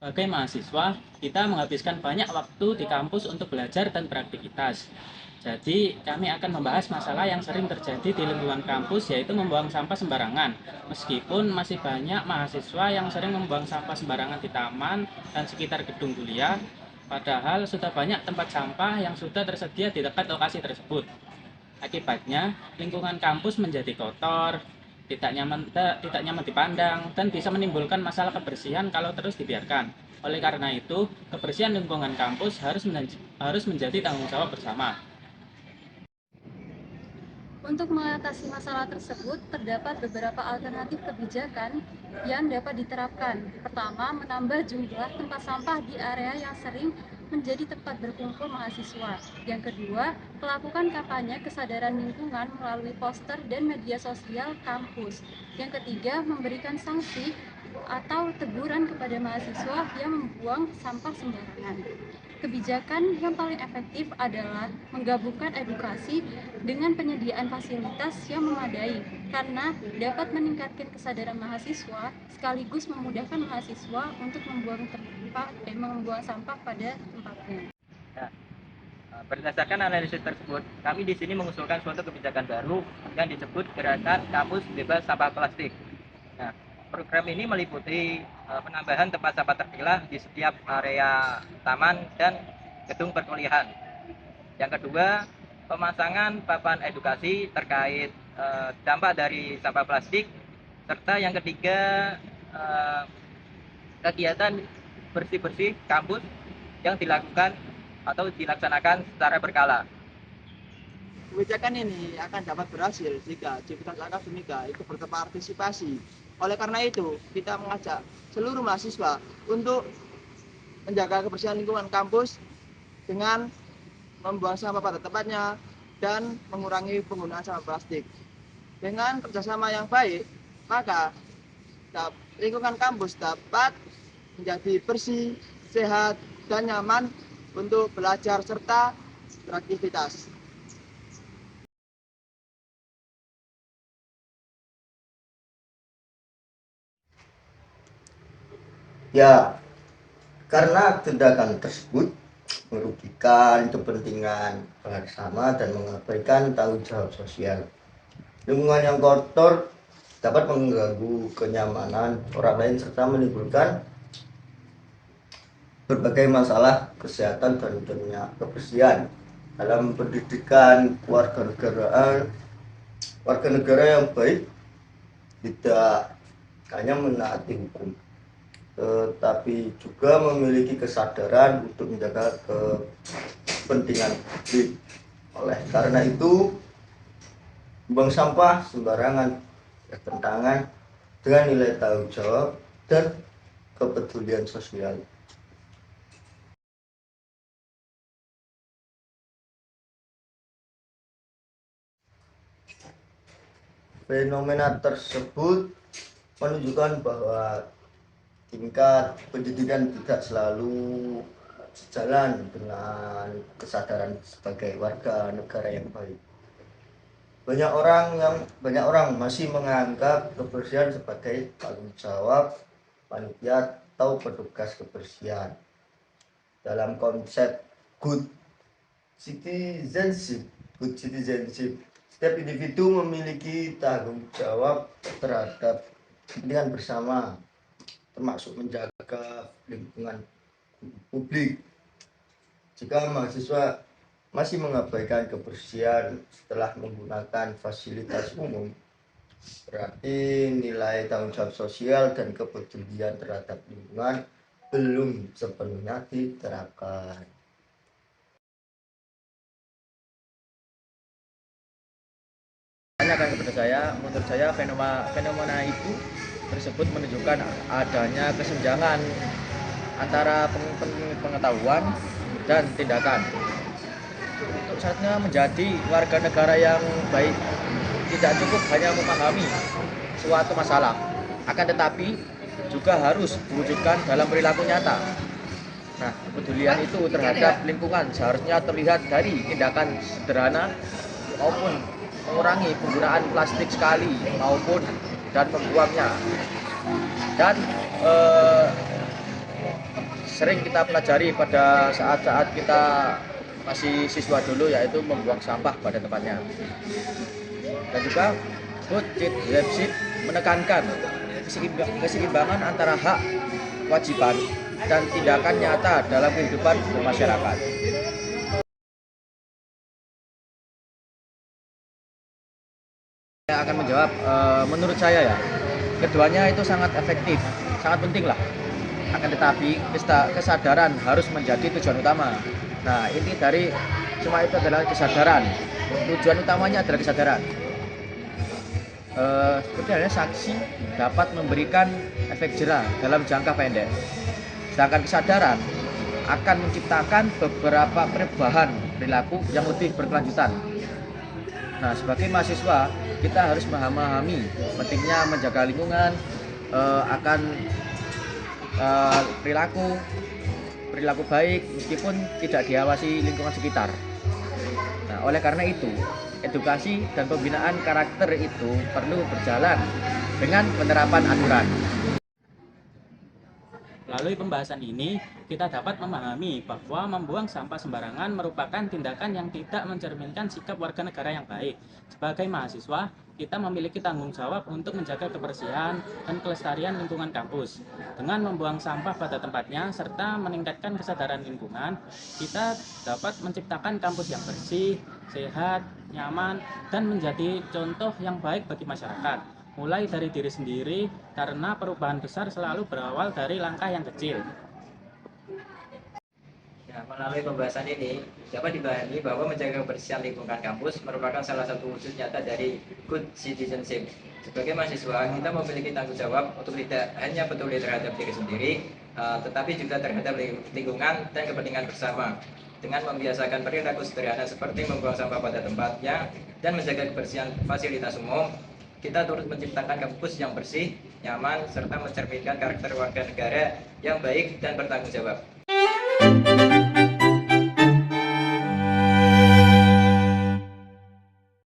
Sebagai mahasiswa, kita menghabiskan banyak waktu di kampus untuk belajar dan beraktivitas. Jadi, kami akan membahas masalah yang sering terjadi di lingkungan kampus, yaitu membuang sampah sembarangan. Meskipun masih banyak mahasiswa yang sering membuang sampah sembarangan di taman dan sekitar gedung kuliah, padahal sudah banyak tempat sampah yang sudah tersedia di dekat lokasi tersebut. Akibatnya, lingkungan kampus menjadi kotor, tidak nyaman dipandang, dan bisa menimbulkan masalah kebersihan kalau terus dibiarkan. Oleh karena itu, kebersihan lingkungan kampus harus menjadi tanggung jawab bersama. Untuk mengatasi masalah tersebut, terdapat beberapa alternatif kebijakan yang dapat diterapkan. Pertama, menambah jumlah tempat sampah di area yang sering menjadi tempat berkumpul mahasiswa. Yang kedua, melakukan kampanye kesadaran lingkungan melalui poster dan media sosial kampus. Yang ketiga, memberikan sanksi atau teguran kepada mahasiswa yang membuang sampah sembarangan. Kebijakan yang paling efektif adalah menggabungkan edukasi dengan penyediaan fasilitas yang memadai, karena dapat meningkatkan kesadaran mahasiswa sekaligus memudahkan mahasiswa untuk membuang sampah pada tempatnya. Ya, berdasarkan analisis tersebut, kami di sini mengusulkan suatu kebijakan baru yang disebut Gerakan Kampus Bebas Sampah Plastik. Nah, program ini meliputi penambahan tempat sampah terpilah di setiap area taman dan gedung perkuliahan. Yang kedua, pemasangan papan edukasi terkait dampak dari sampah plastik, serta yang ketiga, eh, kegiatan bersih-bersih kampus yang dilakukan atau dilaksanakan secara berkala. Kebijakan ini akan dapat berhasil jika aktivitas akademika itu berpartisipasi. Oleh karena itu, kita mengajak seluruh mahasiswa untuk menjaga kebersihan lingkungan kampus dengan membuang sampah pada tempatnya dan mengurangi penggunaan sampah plastik. Dengan kerjasama yang baik, maka lingkungan kampus dapat menjadi bersih, sehat, dan nyaman untuk belajar serta beraktivitas. Ya, karena tindakan tersebut merugikan kepentingan bersama dan mengabaikan tanggung jawab sosial. Lingkungan yang kotor dapat mengganggu kenyamanan orang lain serta menimbulkan berbagai masalah kesehatan dan tentunya kebersihan. Dalam pendidikan warga negara yang baik tidak hanya menaati hukum, tetapi juga memiliki kesadaran untuk menjaga kepentingan publik. Oleh karena itu, membuang sampah sembarangan bertentangan dengan nilai tanggung jawab dan kepedulian sosial. Fenomena tersebut menunjukkan bahwa tingkat pendidikan tidak selalu sejalan dengan kesadaran sebagai warga negara yang baik. Banyak orang masih menganggap kebersihan sebagai tanggung jawab panitia atau petugas kebersihan. Dalam konsep good citizenship, setiap individu memiliki tanggung jawab terhadap kepentingan bersama, termasuk menjaga lingkungan publik. Jika mahasiswa masih mengabaikan kebersihan setelah menggunakan fasilitas umum, berarti nilai tanggung jawab sosial dan kepedulian terhadap lingkungan belum sepenuhnya diterapkan. Tanyakan kepada saya, menurut saya fenomena itu tersebut menunjukkan adanya kesenjangan antara pengetahuan dan tindakan. Untuk saatnya menjadi warga negara yang baik tidak cukup hanya memahami suatu masalah, akan tetapi juga harus diwujudkan dalam perilaku nyata. Nah, kepedulian itu terhadap lingkungan seharusnya terlihat dari tindakan sederhana maupun mengurangi penggunaan plastik sekali maupun dan membuangnya. Dan sering kita pelajari pada saat-saat kita masih siswa dulu, yaitu membuang sampah pada tempatnya. Dan juga Good Citizenship menekankan keseimbangan antara hak, kewajiban, dan tindakan nyata dalam kehidupan bermasyarakat. Saya akan menjawab, menurut saya ya, keduanya itu sangat efektif, sangat penting lah. Akan tetapi kesadaran harus menjadi tujuan utama. Nah, inti dari semua itu adalah kesadaran. Tujuan utamanya adalah kesadaran. Seperti halnya sanksi dapat memberikan efek jera dalam jangka pendek. Sedangkan kesadaran akan menciptakan beberapa perubahan perilaku yang lebih berkelanjutan. Nah, sebagai mahasiswa, kita harus memahami pentingnya menjaga lingkungan, akan perilaku baik meskipun tidak diawasi lingkungan sekitar. Nah, oleh karena itu, edukasi dan pembinaan karakter itu perlu berjalan dengan penerapan aturan. Melalui pembahasan ini, kita dapat memahami bahwa membuang sampah sembarangan merupakan tindakan yang tidak mencerminkan sikap warga negara yang baik. Sebagai mahasiswa, kita memiliki tanggung jawab untuk menjaga kebersihan dan kelestarian lingkungan kampus. Dengan membuang sampah pada tempatnya serta meningkatkan kesadaran lingkungan, kita dapat menciptakan kampus yang bersih, sehat, nyaman, dan menjadi contoh yang baik bagi masyarakat. Mulai dari diri sendiri, karena perubahan besar selalu berawal dari langkah yang kecil. Nah, melalui pembahasan ini dapat dipahami bahwa menjaga kebersihan lingkungan kampus merupakan salah satu wujud nyata dari good citizenship. Sebagai mahasiswa, kita memiliki tanggung jawab untuk tidak hanya peduli terhadap diri sendiri, tetapi juga terhadap lingkungan dan kepentingan bersama. Dengan membiasakan perilaku sederhana seperti membuang sampah pada tempatnya dan menjaga kebersihan fasilitas umum, kita turut menciptakan kampus yang bersih, nyaman, serta mencerminkan karakter warga negara yang baik dan bertanggung jawab.